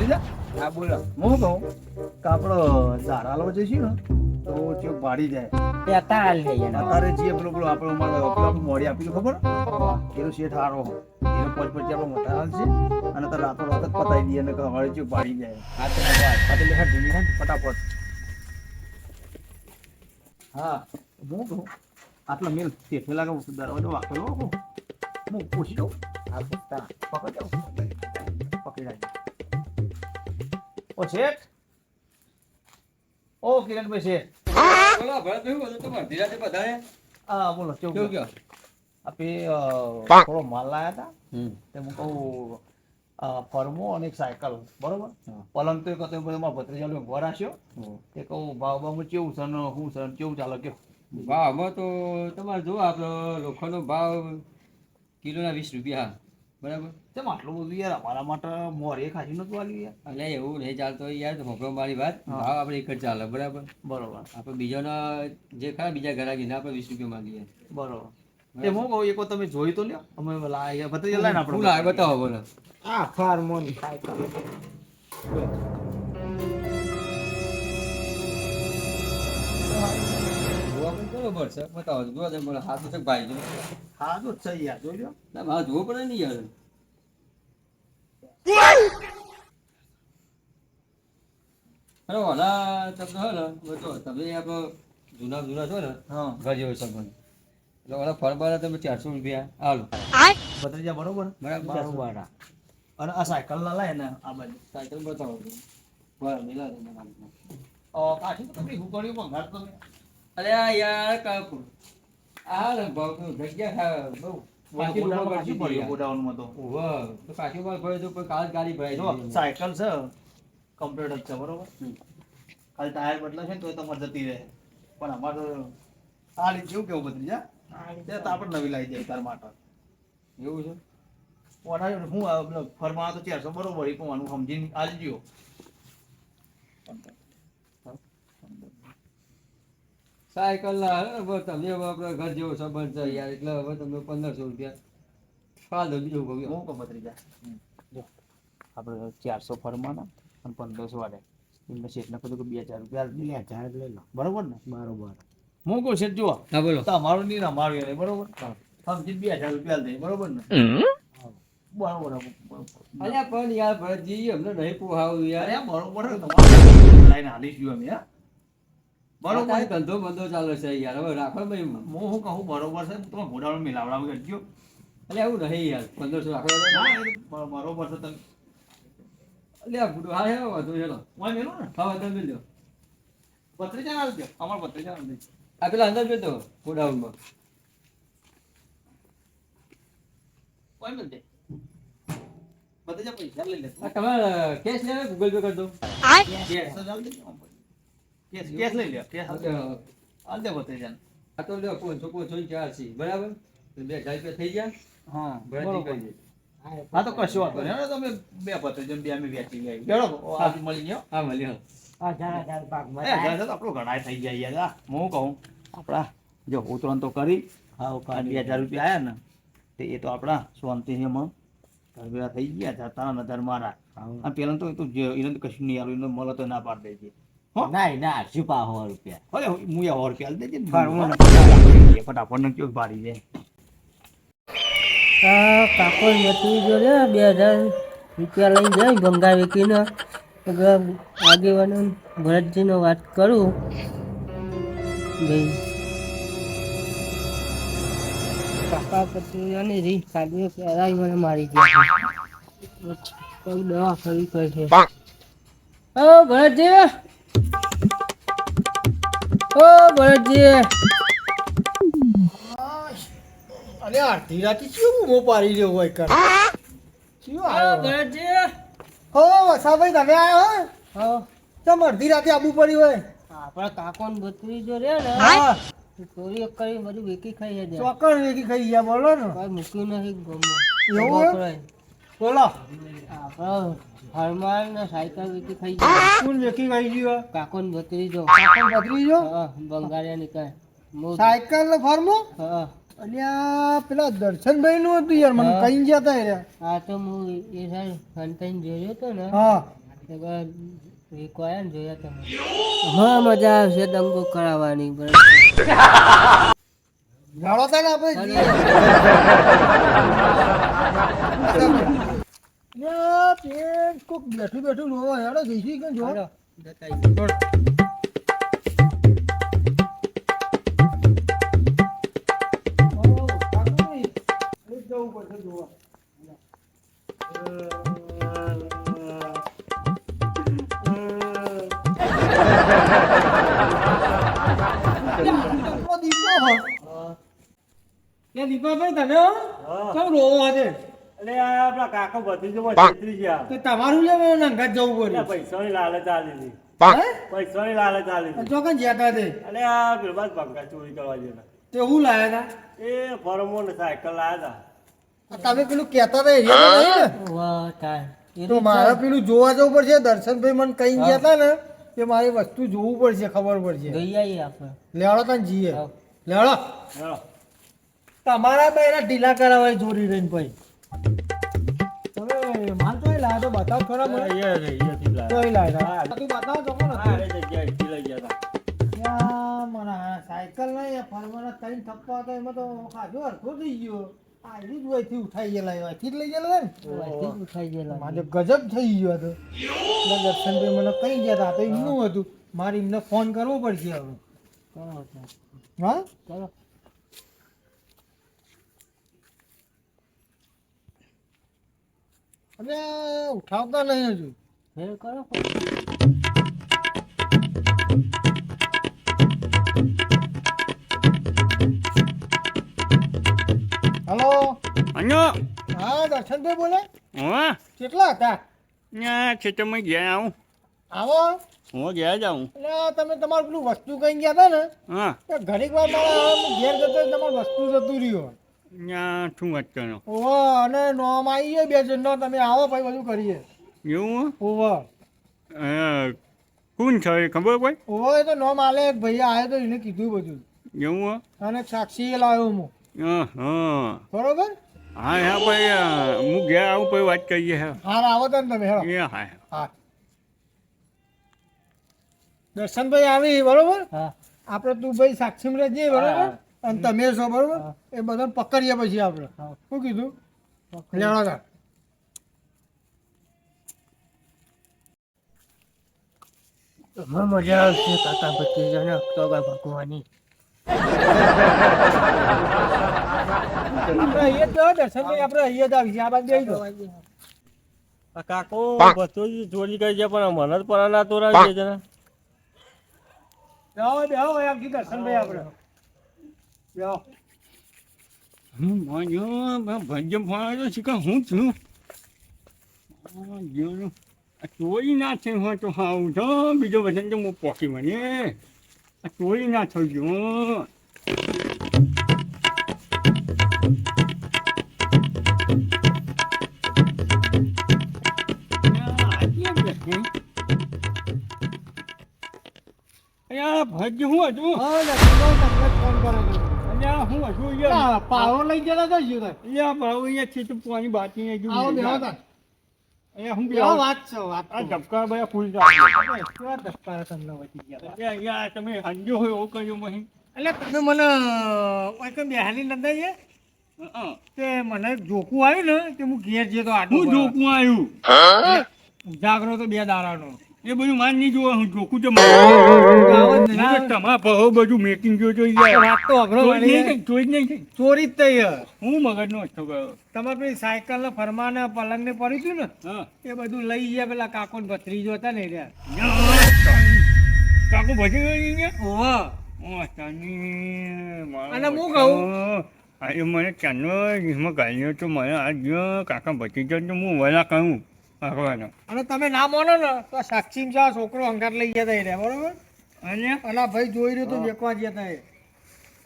ભત્રીજા હા બોલો. હું કહું કે આપણો ધારાલો જે છે ને તો ચેક ભાડી જાય તે અત્યારે હાલ થઈ ગયા. અત્યારે જે પેલો પેલો આપણો પેલો મોડી આપી ખબર એનો શેઠ હારો એનો પોચ પછી આપણો મોટા હાલ છે અને તાર રાતો રાત જ પતાવી દઈએ અને હવે ચેક ભાડી જાય હા તો બસ. આ તો લેખા જઈએ ને ફટાફટ હા હું કહું આટલા મેલ શેઠને લાગે દરવાજો વાપરવો હું પૂછી દઉં હા પૂછતા. પકડ જાઉં પકડી રાખજો ઓ શેઠ ઓ કિરણભાઈ શેઠ બોલો ભરતભાઈ બોલો તો ધીરાથી બધાએ હા બોલો કેવું કેવું કયો કયો આપે થોડો માલ લાયા હતા તે હું કહું ફરમો અને એક સાયકલ બરોબર પલંગ તો એક હતો એ બધો મારા ભત્રીજાનો ઉભો રાખ્યો તે કહું ભાવ ભાવમાં કેવું છે ને શું છે ને કેવું ચાલે કયો ભાવમાં તો તમારે જુઓ આપણો લોખંડનો ભાવ કિલોના 20 રૂપિયા બરાબર. કેમ આટલું બધું યાર અમારા માટે મોરે ખાસી નતું આલ્યું યાર એટલે એવું નહીં ચાલતો યાર તો હોકરો મારી વાત ભાવ આપણે એક જ ચાલે બરાબર. બરોબર આપણે બીજાના જે ખરા બીજા ઘરાકીને આપણે 20 રૂપિયા માંગીએ. બરોબર તે હું કહું એક વાર તમે જોઈ તો લ્યો અમે ભત્રીજા લાઈને શું લાગે આપણે બતાવો બોલો. આ ફાર્મોન સાયકલ. જોવા પણ બરોબર છે બતાવો જોવા દે બોલો હાથ છે ભાઈ જો હા તો જ છે યાર જોઈ લ્યો ના મારે જોવું પડે નહીં યાર. અરે ઓલા તમને હે ને બતો તમે આપણો જૂના છો ને હા ઘર જેવો સંબંધ એટલે ઓલા ફરવાના તમે 400 રૂપિયા હાલો ભત્રીજા બરોબર બરાબર. બરોબર. અને આ સાયકલ ના લાય ને આ બાજુ સાયકલ બતાવો બરાબર મિલા દે મને. કાઠી તો તમે હુકડ્યું પણ ઘાટ તમે અરે આ યાર કાકુ આ ને ભાવ તો જગ્યા બહુ પાછી ગોડાઉન ઉભા કાચી કરી પડ્યું દીધી ગોડાઉનમાં તો ઓહો તો કાચી માં ભરે તો પણ કાલ ગાડી ભરાઈ જો દીધી. સાયકલ છે કમ્પ્લીટ જ છે બરોબર ખાલી ટાયર બદલા છે ને તો તમારે જતી રહે પણ અમારે તો આ રીતે જેવું કેવું બદલી જા તો આપણે નવી લાવી દઈએ તાર માટે એવું છે. ઓના હું ફરમાનો તો 400 બરોબર એ પણ સમજીને આલજો સાયકલ ના હવે તમે હવે આપણા ઘર જેવો સંબંધ છે યાર એટલે હવે તમે 1500 રૂપિયા ફાલ દો બીજું કહું હું કહું બદલી જા જો આપણે 400 ફરમાના અને 1500 વાળે એમને શેઠને કીધું કે 2000 રૂપિયા આલજો. 2000 લઈ લો. બરોબર ને બરોબર. હું કહું શેઠ જુઓ હા બોલો. તમારું નહીં ને અમારું નહીં બરોબર સમજી 2000 રૂપિયા આલ દે બરોબર ને બરોબર અલ્યા પણ યાર ભરતજી અમને નહીં પોહાવું યાર. અરે બરોબર છે, તમારે લાઈને હાલીશું અમે હા બરોબર બરોબર ધંધો બંધો ચાલે છે યાર હવે રાખો ભાઈ. હું શું કહું બરોબર છે તમે ઘોડાનો મિલાવડા કરજો અલ્યા એવું નહીં યાર 1500 રાખો ના એ બરોબર છે તમે અલ્યા બુડો હા હે વાંધો હેલો ઓય મેલો ને હા વાંધો મિલજો. ભત્રીજા આવજો અમાર ભત્રીજા આવજો આ પેલા અંદર બેઠો ગોડાઉનમાં. ઓય મેલ દે ભત્રીજા પૈસા લઈ લે આ તમારે કેશ લેવા ગૂગલ પે કરી દો. કેસ જ આલ દે કેસ લઈ લે કેસ આલ દે ભત્રીજાને આ તો લ્યો 500 ચાર છે બરાબર 2000 રૂપિયા થઈ ગયા. હા ભરતજી બરોબર કહી દે. હા તો કશો વાંધો નહીં હવે તમે બે ભત્રીજા બે અમે વેચી ગયા બેડો આજ મળી ગયો હા મળ્યો. 1000 ભાગમાં એ ઘરે તો આપણું ઘણાય થઈ ગયા યાર હું કહું આપણા જો ઉતરણ તો કરી હાવ આ 2000 રૂપિયા આયા ને તે એ તો આપણા શાંતિથી એમાં ઘર થઈ ગયા હતા તારા નજર મારા આ પેલા તો એ તો એને તો કશું નહીં આલું એને મળે તો ના પાડી દેજે હો ના ના છુપા 100 રૂપિયા. હવે હું 100 રૂપિયા આલી દેજે ને. ફરવું ને ફટાફટ ને કેવું પાડી દે કાકો નથી જો રે 2000 રૂપિયા લઈ જાય ગંગા વેકીને આગેવાનો ભરતજીનો વાત કરું ભાઈ કાકા પછી અને રીત કાઢીને પહેરાવી મને મારી ગયા કઈ દવા ખરી કરશે ઓ ભરતજી ઓ ભરતજી અરે અડધી રાતે શું મો પાડી રહ્યો હોય કર શું ઓ આવ્યો ભરતજી હો વસાભાઈ તમે આવ્યો હો હા તમ અડધી રાતે આબુ પડી હોય આપણા કાકોન ભત્રીજો રે ને હા ચોરી કરી બધું વેકી ખાઈ જાય ચોકર વેકી ખાઈ ગયા બોલો ને કોઈ મૂક્યું નથી ગમો એવું એમ? બોલો આપણો હરમાન ને સાયકલ વેકી ખાઈ જાય કોણ વેકી ખાઈ ગયો કાકોન ભત્રીજો કાકા પથરી જો હા બંગાળિયા નીકળે સાયકલ ને ફાર્મો હા અલ્યા પેલા દર્શનભાઈ નું હતું યાર મને હા. કઈ ગયા તા યાર આ તો હું એ સાહેબ હંતાઈને જોયો હતો ને હા કોયા ને જોયા તમે હા મજા આવશે દંગો કરાવવાની બરાબર જાણો તા ને આપણે જઈએ. યા, પેટ કોક બેઠું બેઠું જોવા હેડો જઈશું કે જો. હાલો, જતા આવીએ. જવું પડશે જોવા. દીપો દીપો હો. એ દીપાભાઈ તમે હો? કેમ રોવો આજે? એટલે આ આપણા કાકો ભત્રીજો છેતરી ગયા. તો તમારું લેવા નંગત જવું પડ્યું. પૈસાની લાલચ આલી હતી. હે? પૈસાની લાલચ આલી હતી. ચોકન જ્યાં તે અને આ પેલા ભંગા ચોરી કરવા જેલા. તે હું લાયા એ ફોરમો ને સાયકલ લાયા હતા? તમે પેલું કહેતા હતા એરિયા નહીં ને? વાહ તાર એ તો મારે પેલું જોવા જવું પડશે. દર્શનભાઈ મને કઈ ગયા હતા ને કે મારી વસ્તુ જોવું પડશે, ખબર પડશે. ગઈ આવીએ આપણે લેવડો તને જઈએ. હા. લેવડો હતા. તમારા બૈરા ઢીલા કરાવાય ચોરી રહીને ભાઈ. તમે માલ તોય લાયા તો બતાવ થોડા મને. તોય લાયા તું બતાવ તો કોણ હતું? યા, મારા સાયકલ નહીં આ ફરવાના ત્રણ થપ્પા હતા એમાં તો ખાધો અડધો થઈ ગયો. આ જ વયથી ઉઠાઈ ગયેલા એવાથી જ લઈ ગયેલા ને. વાંચી જ ઉઠાઈ ગયેલા મારે ગજબ થઈ ગયો હતો. એટલે દર્શનભાઈ મને કઈ ગયા હતા તો એમનું હતું. મારે એમને ફોન કરવો પડશે હવે. કરો તો. હા કરો અને ઉઠાવતા નહીં હજુ. ફેર કરો હલો અનો હા દર્શનભાઈ બોલે. હા કેટલા હતા? ત્યાં ખેતરમાં ગયા આવું આવો. હું ગયા જાઉં એટલે તમે તમારું પેલું વસ્તુ કઈ ગયા હતા ને હા તો ઘડીક વાર મારા ઘેર જતો તમારું વસ્તુ જતું રહ્યું. ત્યાં શું વાત કરો ઓહો અને નોમ આવી ગયો બે જણનો. તમે આવો ભાઈ બધું કરીએ. એવું ઓહો કોણ છે એ ખબર કોઈ ઓહો એ તો નોમ આલે એક ભાઈ આવ્યો તો એને કીધું બધું. એવું અને એક સાક્ષી લાવ્યો હું. હા બરોબર. હા હા ભાઈ હું ગયા આવું પછી વાત કરીએ હા હાર આવો તો ને તમે હેડો. એ હા હા દર્શનભાઈ આવી બરોબર. હા આપણે તું ભાઈ સાક્ષી રહેજે બરોબર. અને તમે છો બરોબર. એ બધા પકડીએ પછી આપણે. હા. શું કીધું? લેવડો તાર. એમાં મજા આવશે કાકા ભત્રીજાને અક્ટોબર ભગવાની આપણે અહીંયા જ જાઓ દર્શનભાઈ. આપણે અહીંયા જ આવીએ. આ બાજુ બેસી જાઓ. કાકો ભત્રીજો ચોરી કરી છે પણ મને જ પણ ના તોરાવી દે જરા. જાઓ બેહો ભાઈ આમથી દર્શનભાઈ આપણે. બેહો. ભજ્ય ફોન શીખા હું છું આ ચોરી ના થઈ હોય તો હા તો બીજો વચન તો હું પોકી મને આ ચોરી ના થઈ ગયું ભજ હું હતું હા દર્શનભાઈ તમને જ ફોન કર્યો હતો. અહીંયા હું હતું આ પાવર લઈ ગયેલા તો શું થાય? અહીંયા ભાવ અહીંયા છે તો પાણી બાકી આવો બેહો તાર. અહીંયા હું કેવો વાત છે વાત આ તો. ધબકા બધા ફૂલ કેવા ધક્કા તમને વધી ગયા. અહીંયા તમે હંજો હોય એવું કહ્યું મહી એટલે તમે મને કોઈ બેહાલી નથી છે તે મને જોકું આવ્યું ને તે હું ઘેર જતો આટલું હું જોકું આવ્યું જાગરો તો 2 દાડાનો. એ બધું માન નહીં જોવા હું જોકું તો આવો જ ના. તમારા ભાવ બધું મેકિંગ જો જોઈ વાત તો અઘરો વાળી. જોઈ જ નહીં થઈ ચોરી જ થઈ હે. હું મગજનો હતો ગયો તમારે પેલી સાયકલ ને ફરમાને પલંગ ને પડ્યું હતું ને હા એ બધું લઈ ગયા પેલા કાકો ને ભત્રીજો હતા ને રહ્યા. કાકુ ભજી ગઈ ગયા ઓહો. અને હું કહું? આજે મને ચાંદો એમાં ગાલ્યો તો મને આ ગયો કાકા ભજી ગયો તો હું વલા કહું ભગવાનો અને તમે ના માનો ને તો સાક્ષી જા છોકરો અંગાત લઈ ગયા હતા એ રહ્યા, બરોબર. અને અને આ ભાઈ જોઈ રહ્યો તો વેકવા ગયા હતા એ.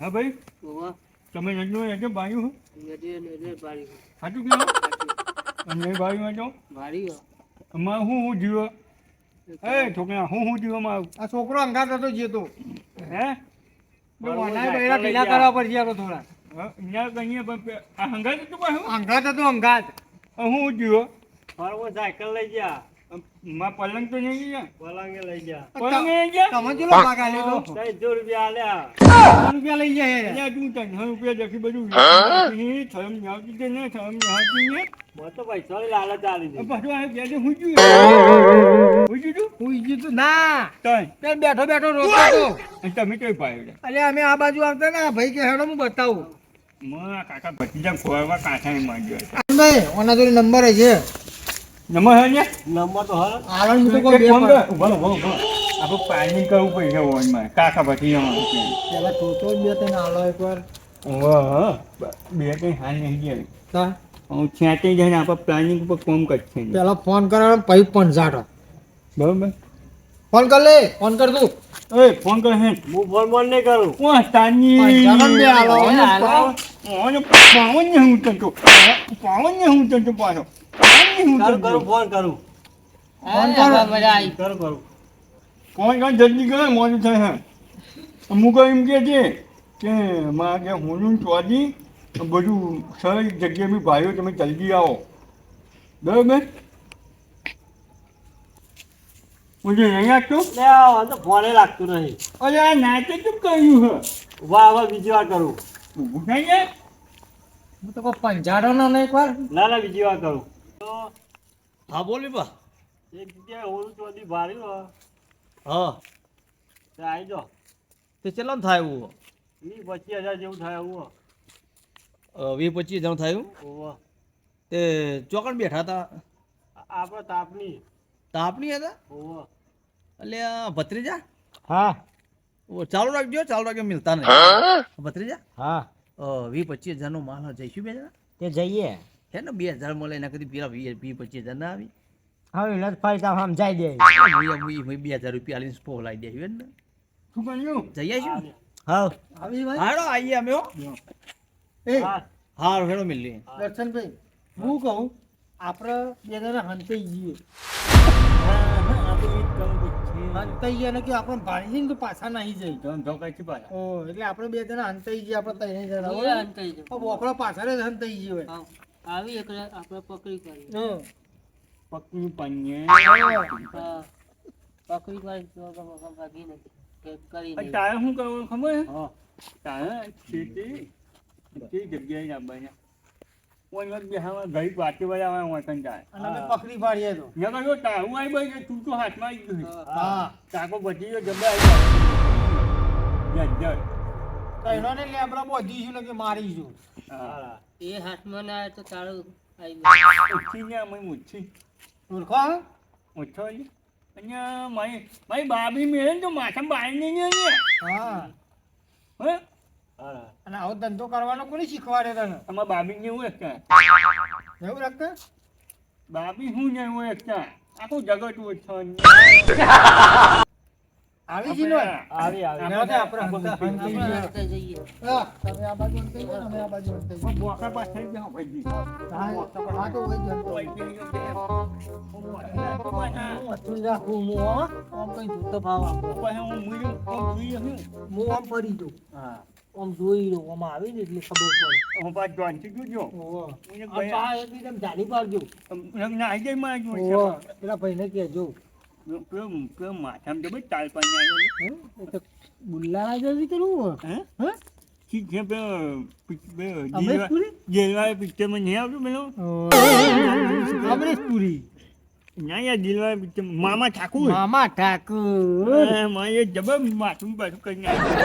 હા ભાઈ ઓવા તમે નજનો એટલે બાયું નજરે નજરે પાડી સાચું કહેવાય અને બાયું હતો મારી અમારે હું જીવો એ છોકરા હું જીવો મારું આ છોકરો અંગાત હતો જેતો. હે વનાય બૈરા ઢીલા કરવા પડશે આપણે થોડા. અહીંયા કહીએ પણ આ હંગાત હતું પાછું અંગાત હતો અંગાત. હું જીવો ફરવો સાયકલ લઈ ગયા માં પલંગ તો નહીં ગયા. પલંગે લઈ ગયા પલંગ નહીં ગયા. તમે કેટલો ભાગ આલ્યો તો? 300 રૂપિયા આલ્યા. 100 રૂપિયા લઈ જાય અલ્યા તું 300 રૂપિયા જખી બધું વેચી શરમ નહીં આવતી કે ના શરમ નહીં આવતી ને? મને તો પૈસાની લાલચ આલી દીધી. પાછું આ બે જે હુંજ્યું. હુંજ્યું તું? હું ઈજી તું ના તોય. તે બેઠો બેઠો રોતો તો. અને તમે કઈ પાડ્યો? અલે અમે આ બાજુ આવતા ને ભાઈ કે હેડો હું બતાવું માં કાકા ભતીજા ખોરવા કાંઠાને માંગ્યો. ભાઈ ઓના જોડે નંબર છે નમસ્તે હે ને? નંબર તો હર આલન હું તો એક કોઈ બે ફોન પણ. કર. ઉભા રહો, ઉભા રહો. આપણે પ્લાનિંગ કરવું પડશે ઓનમાં. કાકા ભતીજામાં. પેલા ટોટો જ બે તને આલો એકવાર વાહ, બે કઈ હાલ નહીં ગયા. તા હું છેટે જઈને આપણે પ્લાનિંગ ઉપર કોમ કરશે. પેલા ફોન કરાવો પછી પણ જાટો બરોબર. ફોન કર લે ફોન કર તું એ ફોન કર હે. હું ફોન નહીં કરું. કોણ તાની? પંચાવન બે આલો. ઓને પાવન ને હું તંતો. પાવન ને હું તંતો પાછો. પાવન ને હું કરું તંતો. ફોન કરું. ફોન કર મજા આવી. કરું. કોણ કાં જલ્દી કરે મોડું થાય હે. અમુક એમ કે છે કે માં કે હું ચોદી બધું સરસ જગ્યાએ બી ભાઈઓ તમે જલ્દી આવો. બરાબર. હું જે અહીંયા છું. લે આ તો ફોને લાગતું નહીં. અરે આ નાટક કેમ કર્યું હે? ઉભા હવે બીજી વાર કરું. ઊભું થઈ જાય. હું તો કોઈ પંજાડો ને એકવાર ના બીજી વાર કરું. તો હા બોલી બા. એક જગ્યાએ હોરું ચોધી ભાર્યું હે. હા તે આવી જાઓ. તે કેટલામ થાય એવું? 20-25 હજાર જેવું થાય એવું હે. 20-25 જણ થયું. ઓવા. તે ચોકણ બેઠા હતા. આપણે તાપની. તાપની હતા. ઓવા. એટલે આ ભત્રીજા હા ચાલુ રાખજો મિલતા નહીં. ભત્રીજા હા 20-25 હજારનો માલ જઈશું બે જણા. તે જઈએ હે ને 2000 મળે એના કદી પેલા 20-25 હજાર ના આવી. હવે એટલે ફાયદા સમજાઈ દે 2000 રૂપિયા આલીને પોલાઈ દે ને. શું કર્યું? જઈ આવીશું. હા આવી ભાઈ હાડો આવીએ અમે હો. એ હા. હારું હેડો મિલીએ. દર્શનભાઈ હું કહું આપણે બે જણા હંતાઈ જઈએ હંતાઈ ગયા ને કે આપણે ભાણી જઈને તો પાછા નહીં જઈ ઓ એટલે આપણે બે જણા હંતાઈ જઈએ આપણે ત્રણ જણા એ બરાબર? અંતઈ જાઓ. આ બોકડો પાછળ જ હંતાઈ ગયો હોય આવ. આવી એકલે આપણે પકડી કરી. હં. પકડું પanye. હા. પકડી કરી તો ભાગી નથી. કે કરી નહીં. તારે શું કરવું ખબર હે? હા. તારે ખેતી તે જગ્યાએ આવવાના. કોઈ વખત બેહાવા ઘડી વાતે વળાવવા હોય કંટાળે. અને અમે પકડી પાડીએ તો નકર જો તારું આવી બઈ જાય, તું તો હાથમાં આવી ગયું છે. હા તાકો બચી ગયો જબ્બા આવી જાય. જજ. કઈનો ને લેબડા બોધીશું ને કે મારીશું હા. એ હાથમાં ના આવે તો તારું આવી ગયું. ઉઠી ને અમે મુઠ્ઠી. ઓળખો હા? ઓછો છે. અહીંયા મારી બાબી મેળે ને તો માથામાં બાળી નહીં ને હા હે? હા. અને આવો ધંધો કરવાનો કોને શીખવાડે તને અમારા બાબી ને એવું એકતા. એવું રાખતા બાબી શું ને એવું એકતા. આખું જગત ઓછો. આવી જી નો આવી. આપણે હંતા- હંતાઈ આપણે જઈએ. અંતઈ જઈએ. હા, તમે આ બાજુ હંતાઈ જાઓ, અમે આ બાજુ હંતાઈ જઈએ. બોકા પાછળ જાઓ ભાઈ. હા, હા તો હોય જ હંતાઈ. હું હતું જ રાખું, હું હો. આમ કઈ જોતો ભાવ આપો. હું આમ ફરી જઉં. આમ જોઈ લઉં, આમ આવી ને એટલે ખબર પડે. ઓહો. આમ પા એકદમ જાડી પાડજો. ઓહો. પેલા ભાઈને કહેજો. માથામાં તો બસ તાલ પાણી આવ્યો. હે? એ તો ગુલ્લા જલ્દી કરવું હે? હે? ઠીક છે અમરેશપુરી? દિલવાળા પિક્ચરમાં નહીં આવતું પેલો અમરેશપુરી. ના યાર દિલવાળા પિક્ચર મામા ઠાકુર મામા ઠાકુર. મારે જબર માથું પાછું કરી નાખ્યું.